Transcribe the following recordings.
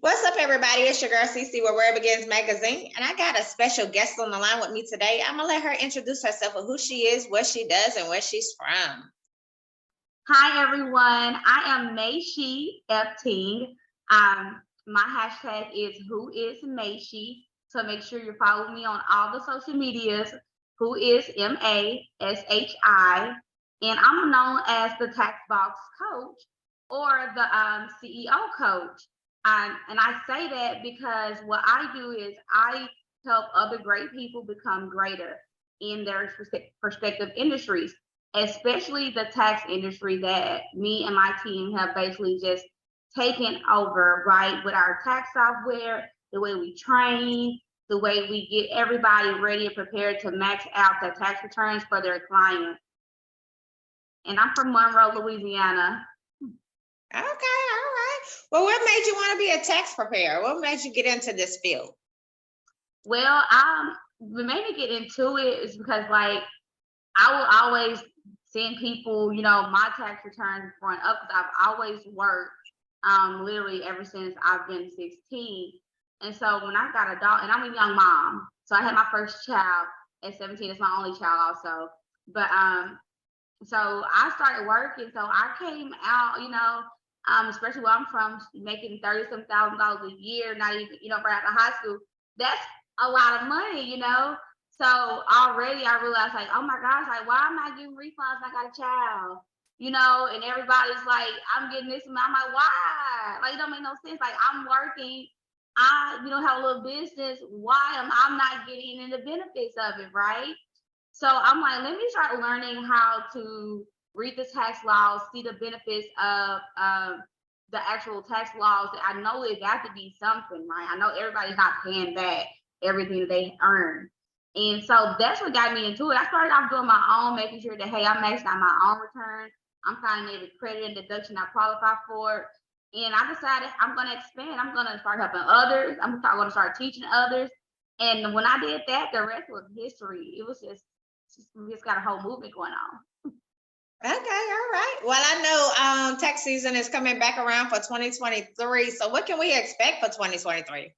What's up, everybody? It's your girl Cece with Where It Begins Magazine, and I got a special guest on the line with me today. I'm gonna let her introduce herself and who she is, what she does, and where she's from. Hi everyone, I am Mashi Epting. My hashtag is Who is Mashi. So make sure you follow me on all the social medias. Who is Mashi, and I'm known as the Tax Box Coach or the CEO Coach. And I say that because what I do is I help other great people become greater in their respective industries, especially the tax industry that me and my team have basically just taken over, right? With our tax software, the way we train, the way we get everybody ready and prepared to max out their tax returns for their clients. And I'm from Monroe, Louisiana. Okay, all right. Well, what made you want to be a tax preparer? What made you get into this field? Well, what made me get into it is because, like, I will always send people, my tax returns front up because I've always worked, literally ever since I've been 16. And so when I got a dog, and I'm a young mom, so I had my first child at 17. It's my only child also. But so I started working. So I came out, especially where I'm from, making $30-some thousand a year, not even, right out of high school. That's a lot of money. So already I realized, like, oh my gosh, like, why am I getting refunds when I got a child? And everybody's like, I'm getting this amount. I'm like, why? Like, it don't make no sense. Like, I'm working, I, have a little business. Why am I not getting any of the benefits of it, right? So I'm like, let me start learning how to read the tax laws, see the benefits of the actual tax laws. I know it got to be something, right? I know everybody's not paying back everything they earn. And so that's what got me into it. I started off doing my own, making sure that, hey, I'm maxing out my own return. I'm finding every credit and deduction I qualify for. And I decided I'm going to expand. I'm going to start helping others. I'm going to start teaching others. And when I did that, the rest was history. It was just we just got a whole movement going on. Okay, all right. Well, I know tax season is coming back around for 2023. So what can we expect for 2023?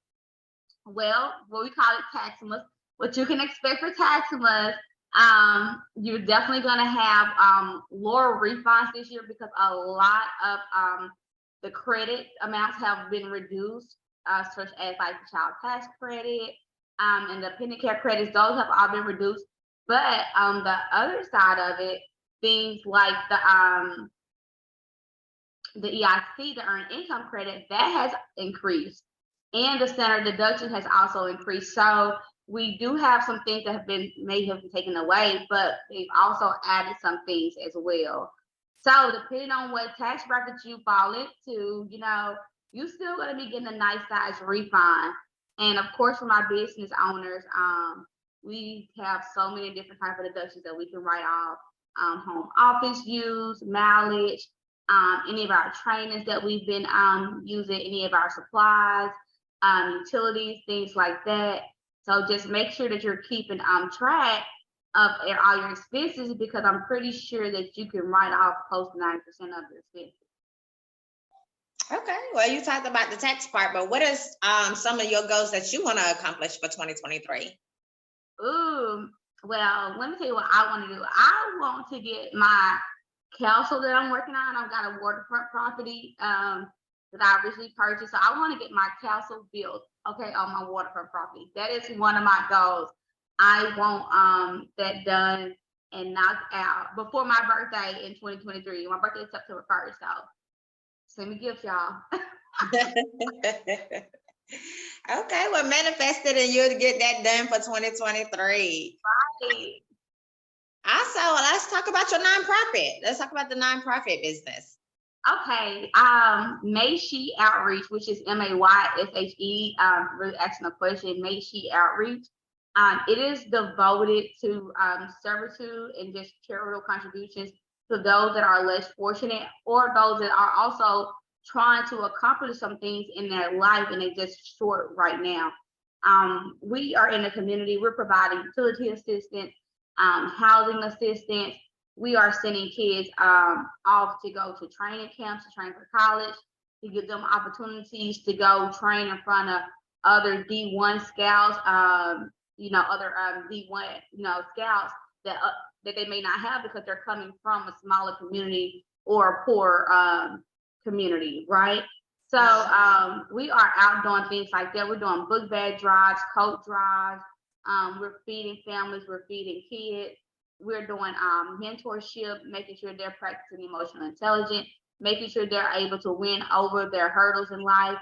Well, what we call it Taximus. What you can expect for Taximus, you're definitely going to have lower refunds this year because a lot of the credit amounts have been reduced, such as like the child tax credit and the penny care credits. Those have all been reduced. But on the other side of it, things like the EIC, the earned income credit, that has increased, and the standard deduction has also increased. So we do have some things that may have been taken away, but they've also added some things as well. So depending on what tax bracket you fall into, you still going to be getting a nice size refund. And of course, for my business owners, we have so many different types of deductions that we can write off: home office use, mileage, any of our trainings that we've been using, any of our supplies, utilities, things like that. So just make sure that you're keeping track of all your expenses, because I'm pretty sure that you can write off close to 90% of your expenses. Okay, well, you talked about the tax part, but what is some of your goals that you want to accomplish for 2023? Ooh, well, let me tell you what I want to do. I want to get my castle that I'm working on. I've got a waterfront property that I recently purchased. So I want to get my castle built, okay, on my waterfront property. That is one of my goals. I want that done and knocked out before my birthday in 2023. My birthday is September 1st, so send me gifts, y'all. Okay, well, manifest it and you'll get that done for 2023. Right. Also, let's talk about your nonprofit. Let's talk about the nonprofit business. Okay, Mashi Outreach, which is Mayshe, really asking a question, Mashi Outreach. It is devoted to servitude and just charitable contributions to those that are less fortunate, or those that are also trying to accomplish some things in their life and they're just short right now. We are in the community, we're providing utility assistance, housing assistance. We are sending kids off to go to training camps, to train for college. It gives them opportunities to go train in front of other D1 scouts, other D1, scouts that they may not have because they're coming from a smaller community or a poor community, right? So we are out doing things like that. We're doing book bag drives, coat drives. We're feeding families. We're feeding kids. We're doing mentorship, making sure they're practicing emotional intelligence, making sure they're able to win over their hurdles in life.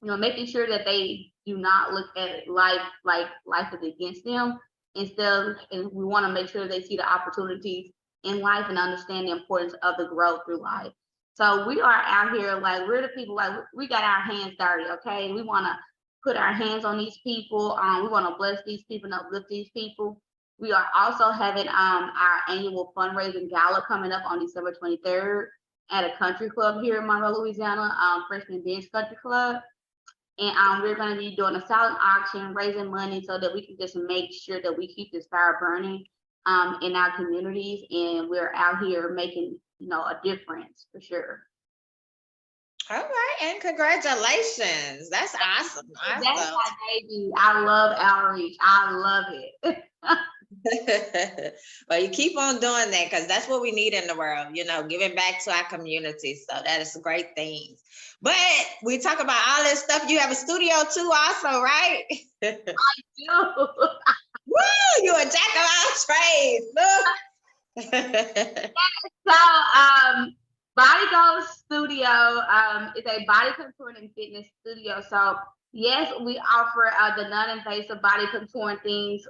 Making sure that they do not look at life like life is against them. Instead, and we want to make sure they see the opportunities in life and understand the importance of the growth through life. So we are out here like we're the people, like we got our hands dirty, okay? We want to put our hands on these people. We want to bless these people and uplift these people. We are also having our annual fundraising gala coming up on December 23rd at a country club here in Monroe, Louisiana, Frenchman Bench Country Club. And we're going to be doing a silent auction, raising money so that we can just make sure that we keep this fire burning in our communities. And we're out here making, a difference for sure. All right, and congratulations. That's awesome. That's my baby. I love outreach. I love it. Well, you keep on doing that because that's what we need in the world, giving back to our community. So that is a great thing. But we talk about all this stuff. You have a studio too also, right? I do. Woo, you a jack of all trades. Look. So Body Goals Studio is a body contouring and fitness studio. So yes, we offer the non-invasive body contouring things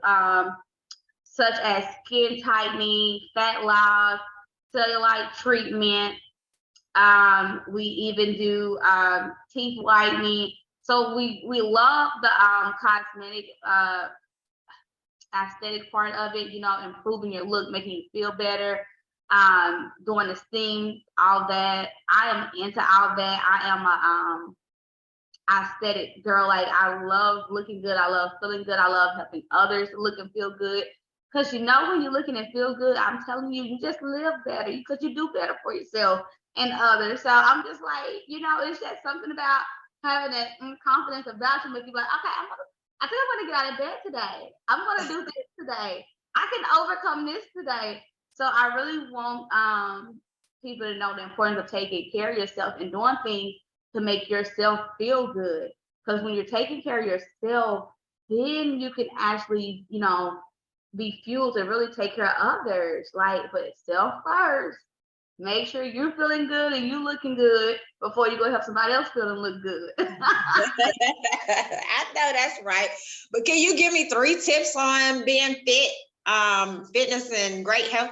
such as skin tightening, fat loss, cellulite treatment. We even do teeth whitening. So we love the cosmetic aesthetic part of it, improving your look, making you feel better, doing the steam, all that. I am into all that. I am a aesthetic girl. Like I love looking good. I love feeling good. I love helping others look and feel good. Because when you're looking and feel good, I'm telling you, you just live better because you do better for yourself and others. So I'm just like, it's just something about having that confidence about you. Make you like, okay, I think I'm gonna get out of bed today. I'm gonna do this today. I can overcome this today. So I really want people to know the importance of taking care of yourself and doing things to make yourself feel good. Because when you're taking care of yourself, then you can actually, be fueled to really take care of others. But self first. Make sure you're feeling good and you looking good before you go help somebody else feel and look good. I know that's right. But can you give me 3 tips on being fit, fitness and great health?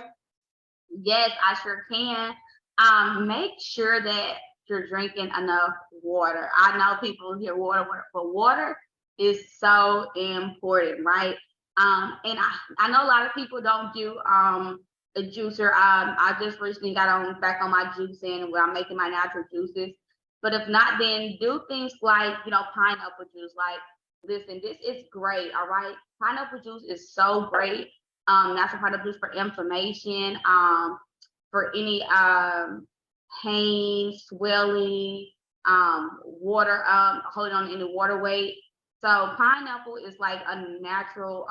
Yes, I sure can. Make sure that you're drinking enough water. I know people hear water, but water is so important, right? And I know a lot of people don't do a juicer. I just recently got back on my juicing where I'm making my natural juices. But if not, then do things like, pineapple juice. Like, listen, this is great, all right? Pineapple juice is so great. Natural pineapple juice for inflammation, for any pain, swelling, water, holding on to any water weight. So pineapple is like a natural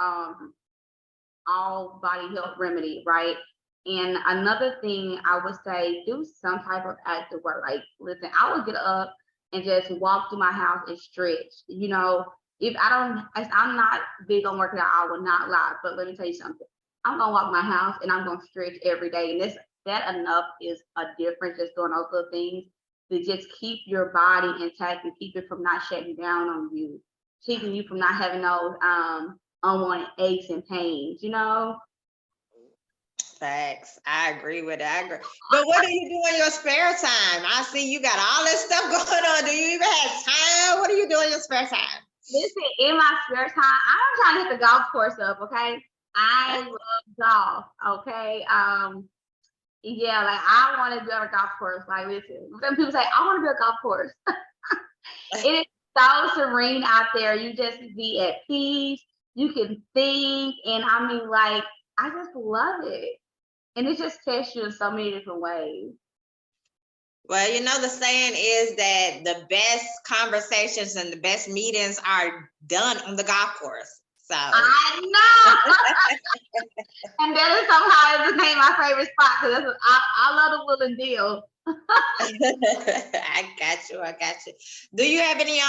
all body health remedy, right? And another thing I would say, do some type of active work. Like, listen, I would get up and just walk through my house and stretch. If I'm not big on working out, I will not lie. But let me tell you something. I'm gonna walk my house and I'm gonna stretch every day. And that enough is a difference, just doing those little things to just keep your body intact and keep it from not shutting down on you, keeping you from not having those unwanted aches and pains, Facts. I agree with it. But what do you do in your spare time? I see you got all this stuff going on. Do you even have time? What do you do in your spare time? Listen, in my spare time, I'm trying to hit the golf course up, okay? I love golf, okay? Yeah, like I want to be on a golf course. Like, listen, some people say, I want to be a golf course. It is so serene out there. You just be at peace. You can think. And I mean, like, I just love it. And it just tests you in so many different ways. Well, you know, the saying is that the best conversations and the best meetings are done on the golf course. So I know. And that is somehow became my favorite spot because I love the Will and Deal. I got you. I got you. Do you have any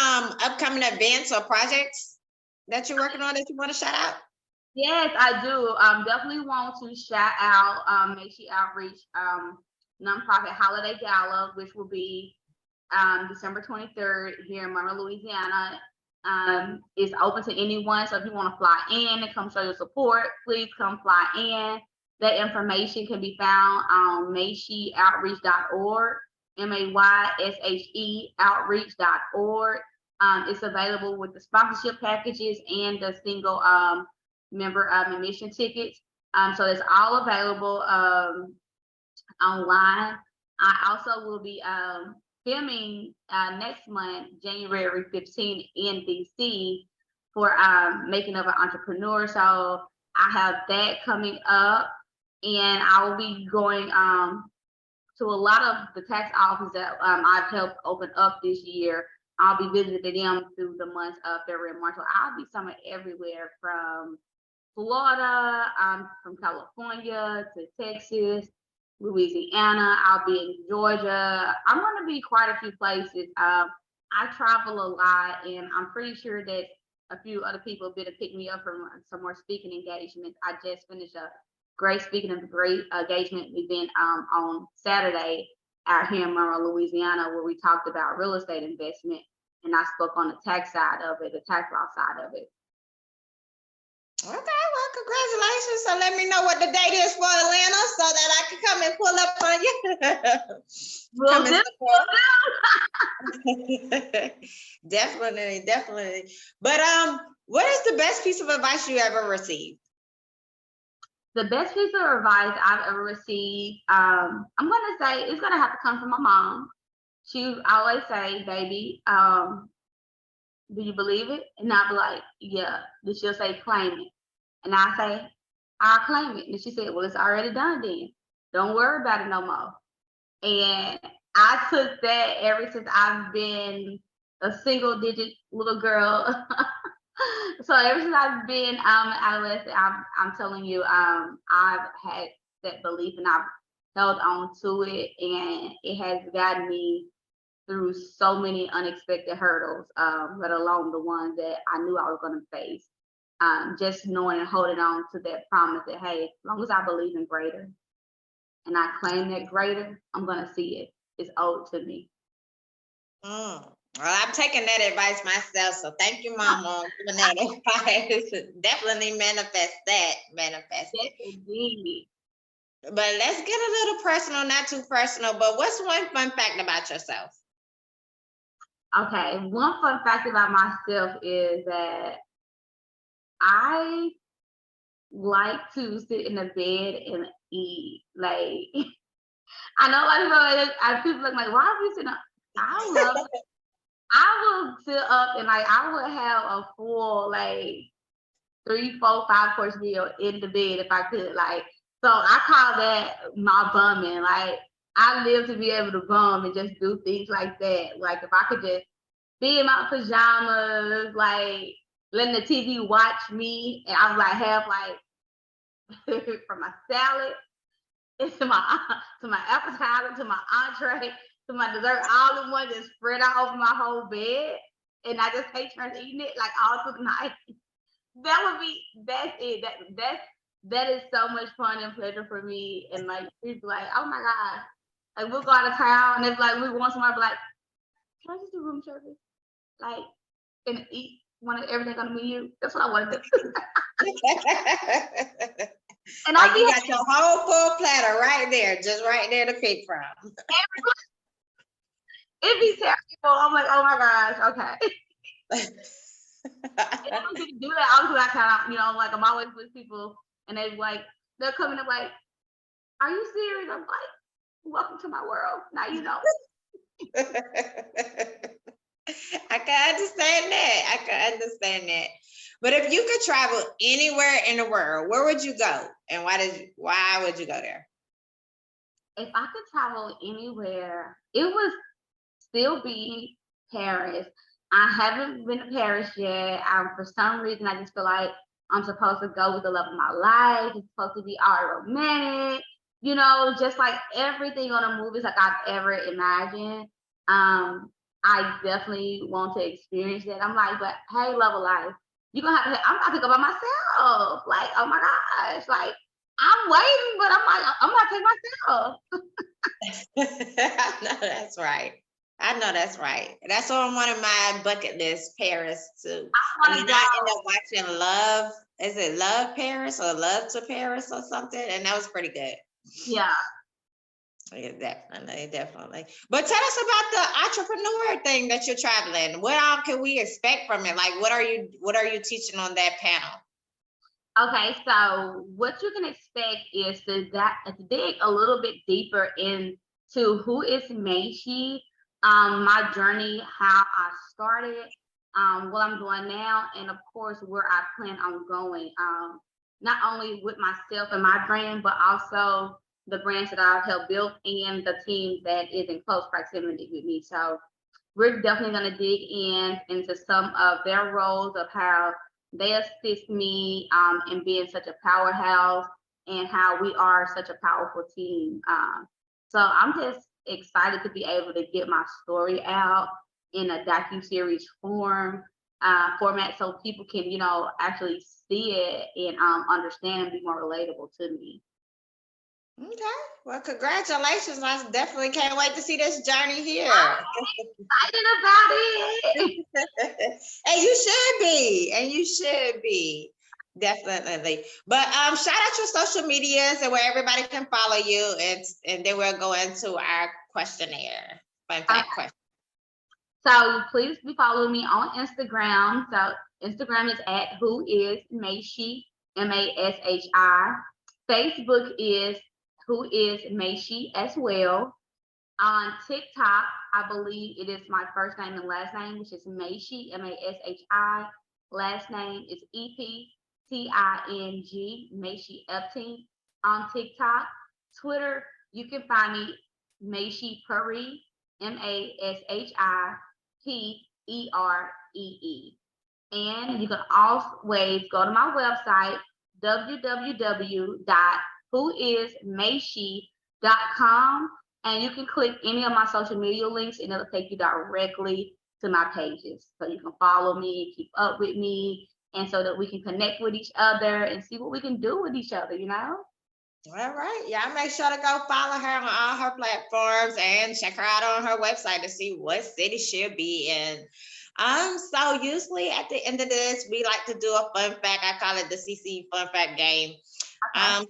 upcoming events or projects that you're working on that you want to shout out? Yes, I do. Definitely want to shout out Mashi Outreach Nonprofit Holiday Gala, which will be December 23rd here in Monroe, Louisiana. It's open to anyone, so if you want to fly in and come show your support, please come fly in. That information can be found on MashiOutreach.org, MAYSHE outreach.org. It's available with the sponsorship packages and the single member admission tickets. So it's all available online. I also will be filming next month, January 15th in DC for Making of an Entrepreneur. So I have that coming up, and I will be going to a lot of the tax offices that I've helped open up this year. I'll be visiting them through the months of February and March. So I'll be somewhere everywhere from Florida, from California to Texas, Louisiana. I'll be in Georgia. I'm going to be quite a few places. I travel a lot, and I'm pretty sure that a few other people have been to pick me up from some more speaking engagements. I just finished a great speaking and great engagement event on Saturday out here in Monroe, Louisiana, where we talked about real estate investment, and I spoke on the tax side of it, the tax law side of it. Okay, well, congratulations. So let me know what the date is for Atlanta so that I can come and pull up on you. Will do. Definitely, definitely. But what is the best piece of advice you ever received? The best piece of advice I've ever received, I'm gonna say it's gonna have to come from my mom. She always say, "Baby, do you believe it?" And I'll be like, "Yeah." Then she'll say, "Claim it." And I say, "I'll claim it." And she said, "Well, it's already done then. Don't worry about it no more." And I took that ever since I've been a single digit little girl. So ever since I've been adolescent, I'm telling you, I've had that belief and I've held on to it, and it has gotten me through so many unexpected hurdles, let alone the ones that I knew I was going to face. Just knowing and holding on to that promise that, hey, as long as I believe in greater and I claim that greater, I'm going to see it. It's owed to me. Well, I'm taking that advice myself. So thank you, Mom, on giving that advice. Definitely manifest that. Manifest it. Indeed. But let's get a little personal, not too personal. But what's one fun fact about yourself? Okay, one fun fact about myself is that I like to sit in the bed and eat. Like, I know a lot of people look like, why are you sitting up? I will sit up and like I would have a full like 3, 4, 5 course meal in the bed if I could. Like, so I call that my bumming. Like, I live to be able to bum and just do things like that. Like, if I could just be in my pajamas, like letting the TV watch me, and I would like have like from my salad to my appetizer to my entree to my dessert, all in one, just spread out over my whole bed, and I just take turns eating it like all through the night. That's it. That is so much fun and pleasure for me. And like people like, oh my God. Like we'll go out of town and it's like we want somebody be like, can I just do room service? Like and eat everything on the menu. That's what I want to do. And like you got your whole full platter right there, just right there to pick from. It'd be terrible. I'm like, oh my gosh, okay. And I don't get to do that all because I kind of, like I'm always with people and they're coming up like, are you serious? I'm like, welcome to my world. Now you know. I can understand that. But if you could travel anywhere in the world, where would you go? And why would you go there? if I could travel anywhere, it would still be Paris. I haven't been to Paris yet. For some reason, I just feel like I'm supposed to go with the love of my life. It's supposed to be all romantic, just like everything on the movies like I've ever imagined. I definitely want to experience that. I'm like, but hey, love of life, you're gonna have to. I'm about to go by myself. Like, oh my gosh, like I'm waiting, but I'm like, I'm not taking myself. I know that's right. I know that's right. That's on one of my bucket list, Paris too. I And want then to I end up go. watching Love. Is it Love Paris or Love to Paris or something? And that was pretty good. Yeah. Yeah, definitely, definitely. But tell us about the entrepreneur thing that you're traveling. What all can we expect from it? Like, what are you teaching on that panel? Okay, so what you can expect is to dig a little bit deeper into who is Mashi, my journey, how I started, what I'm doing now, and of course where I plan on going. Not only with myself and my brand, but also the brands that I've helped build and the team that is in close proximity with me. So we're definitely going to dig into some of their roles of how they assist me in being such a powerhouse and how we are such a powerful team. So I'm just excited to be able to get my story out in a docu-series format so people can, actually see it and understand and be more relatable to me. Okay. Well, congratulations. I definitely can't wait to see this journey here. Excited about it. And you should be. And you should be. Definitely. But shout out your social medias and where everybody can follow you, and then we'll go into our questionnaire. Fun fact question. So please be following me on Instagram. So Instagram is at who is Mashi, Mashi. Facebook is who is Mashi as well. On TikTok, I believe it is my first name and last name, which is Mashi, Mashi. Last name is Epting, Mashi Epting on TikTok. Twitter, you can find me Mashi Puree, MashiPeree. And you can always go to my website, www.whoismashi.com, and you can click any of my social media links and it'll take you directly to my pages. So you can follow me, keep up with me, and so that we can connect with each other and see what we can do with each other, All right. Y'all make sure to go follow her on all her platforms and check her out on her website to see what city she'll be in. So usually at the end of this, we like to do a fun fact. I call it the CC fun fact game. Okay.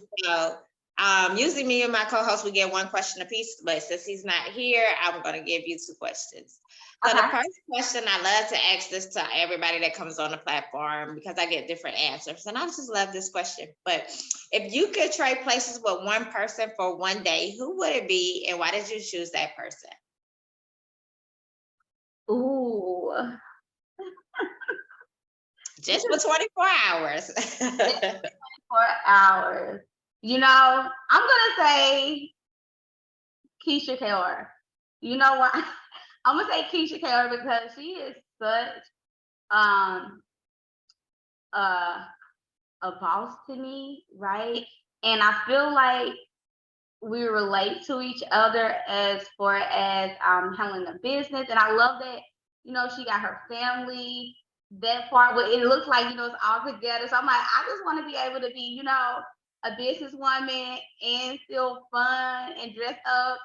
Usually me and my co-host, we get one question apiece, but since he's not here, I'm going to give you two questions. So the first question, I love to ask this to everybody that comes on the platform because I get different answers. And I just love this question. But if you could trade places with one person for one day, who would it be and why did you choose that person? Ooh. Just for 24 hours. 24 hours. I'm going to say Keisha Kaur. You know what? I'm gonna say Keisha Kaur because she is such a boss to me, right? And I feel like we relate to each other as far as handling the business. And I love that, she got her family, that part where it looks like, it's all together. So I'm like, I just want to be able to be, a businesswoman and still fun and dress up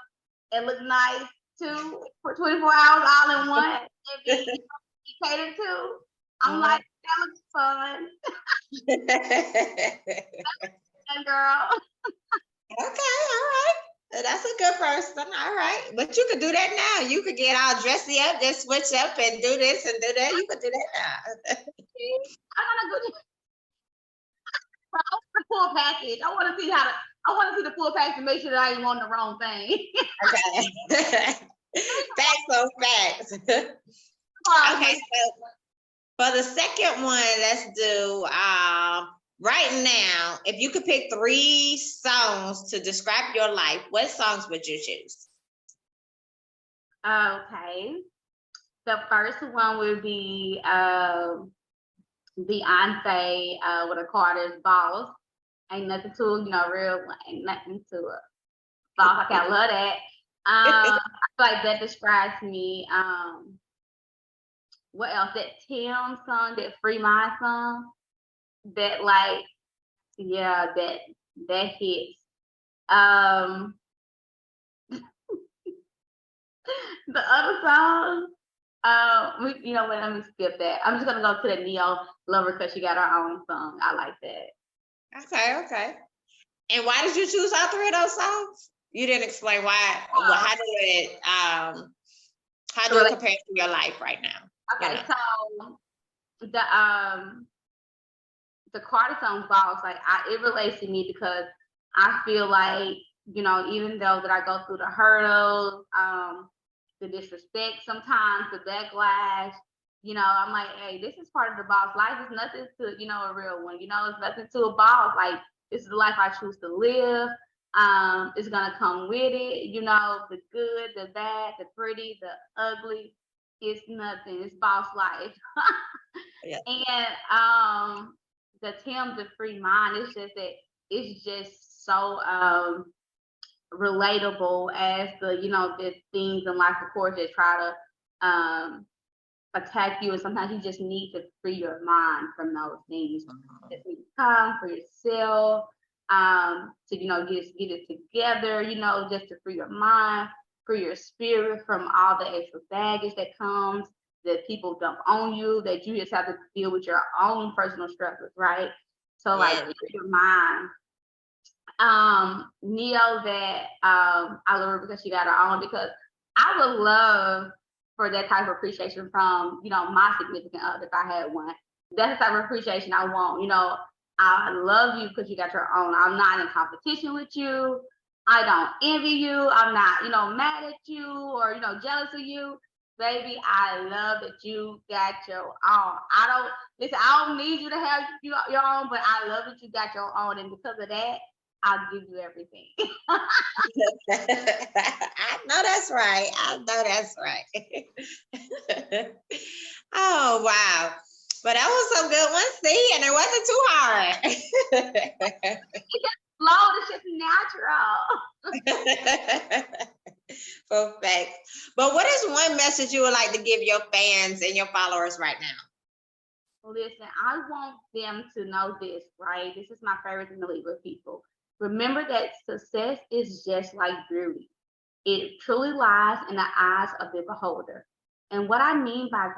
and look nice too for 24 hours all in one and be catered to. I'm like, that looks fun. And girl. Okay, all right. That's a good person. All right. But you could do that now. You could get all dressy up, just switch up and do this and do that. You could do that now. I gotta go the full package. I want to see the full package to make sure that I ain't on the wrong thing. Okay. Facts on facts. Okay, so for the second one, let's do right now, if you could pick 3 songs to describe your life, what songs would you choose? Okay. The first one would be Beyonce with a Carter's Boss. Ain't nothing to it, real, ain't nothing to it. Boss, I love that. I feel like that describes me. What else? That Tim song, that Free Mind song, that like, yeah, that hits. The other song, what? Let me skip that. I'm just gonna go to the Neo Lover because she got her own song. I like that. Okay. And why did you choose all 3 of those songs? You didn't explain why. Well, how do it compare to your life right now? Okay, so the Carter song Boss, like it relates to me because I feel like, even though that I go through the hurdles, the disrespect sometimes, the backlash, I'm like, hey, this is part of the boss. Life is nothing to, a real one. It's nothing to a boss. Like, this is the life I choose to live. It's gonna come with it, the good, the bad, the pretty, the ugly. It's nothing. It's boss life. Yeah. And the Tim, the Free Mind, it's just that it's just so relatable as the things in life, of course, that try to attack you, and sometimes you just need to free your mind from those things. Just need time for yourself, to get it together, just to free your mind, free your spirit from all the extra baggage that comes, that people dump on you, that you just have to deal with your own personal struggles, right? So like, free your mind. Neo, that I love her because she got her own, because I would love for that type of appreciation from, my significant other if I had one. That's the type of appreciation I want. I love you because you got your own. I'm not in competition with you. I don't envy you. I'm not, mad at you or, jealous of you. Baby, I love that you got your own. I don't need you to have your own, but I love that you got your own. And because of that, I'll give you everything. I know that's right. Oh, wow. But that was some good ones. See, and it wasn't too hard. It just flowed. It's just natural. Perfect. But what is one message you would like to give your fans and your followers right now? Listen, I want them to know this, right? This is my favorite thing to leave with people. Remember that success is just like beauty. It truly lies in the eyes of the beholder. And what I mean by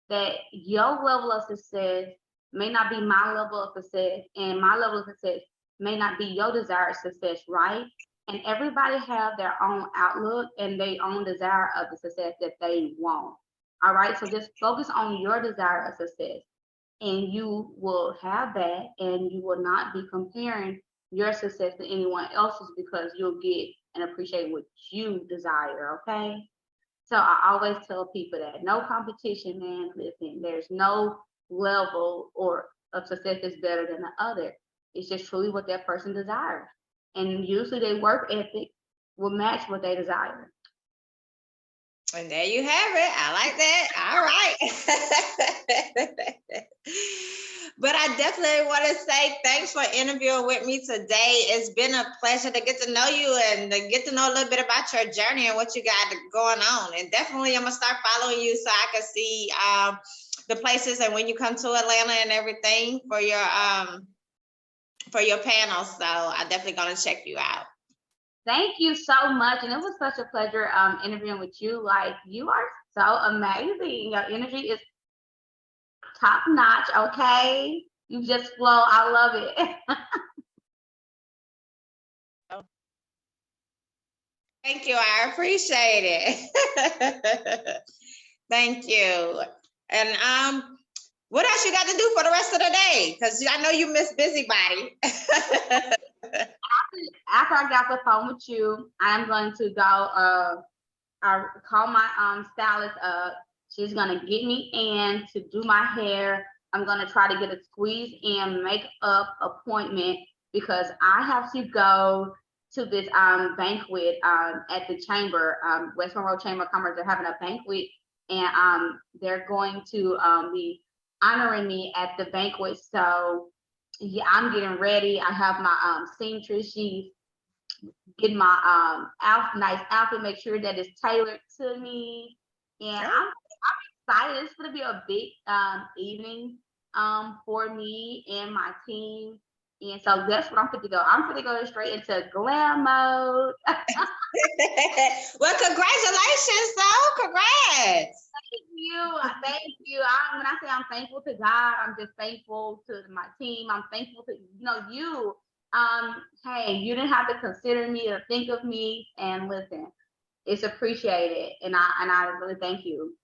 that your level of success may not be my level of success, and my level of success may not be your desired success, right? And everybody have their own outlook and their own desire of the success that they want. All right, so just focus on your desire of success, and you will have that, and you will not be comparing your success to anyone else's, because you'll get and appreciate what you desire. Okay, so I always tell people that no competition, man. Listen, there's no level or of success that's better than the other. It's just truly what that person desires, and usually their work ethic will match what they desire. And there you have it. I like that. All right. But I definitely want to say thanks for interviewing with me today. It's been a pleasure to get to know you and to get to know a little bit about your journey and what you got going on. And definitely I'm going to start following you so I can see the places and when you come to Atlanta and everything for your panel. So I'm definitely going to check you out. Thank you so much. And it was such a pleasure interviewing with you. Like, you are so amazing. Your energy is top notch, okay? You just flow. I love it. Thank you. I appreciate it. Thank you. And what else you got to do for the rest of the day? Because I know you miss busybody. After I got the phone with you, I'm going to go I call my stylist up. She's gonna get me in to do my hair I'm gonna try to get a squeeze in makeup appointment because I have to go to this banquet at the chamber, West Monroe Chamber of Commerce. They're having a banquet, and they're going to be honoring me at the banquet. So yeah, I'm getting ready. I have my seamstress. She's getting my nice outfit, make sure that it's tailored to me. And I'm excited. It's gonna be a big evening for me and my team. And so that's what I'm going to go. I'm going to go straight into glam mode. Well, congratulations, though. Congrats. Thank you. Thank you. When I say I'm thankful to God, I'm just thankful to my team. I'm thankful to you. Hey, you didn't have to consider me or think of me. And listen, it's appreciated, and I really thank you.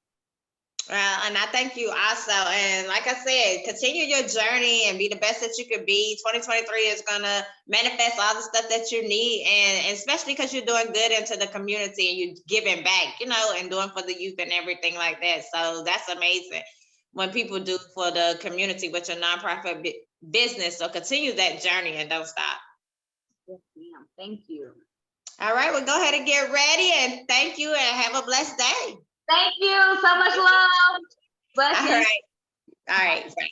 And I thank you also. And like I said, continue your journey and be the best that you could be. 2023 is going to manifest all the stuff that you need. And especially because you're doing good into the community and you're giving back, and doing for the youth and everything like that. So that's amazing when people do for the community with your nonprofit business. So continue that journey and don't stop. Yes, ma'am. Thank you. All right. Well, go ahead and get ready. And thank you and have a blessed day. Thank you. So much love. Blessings. All right. Bye.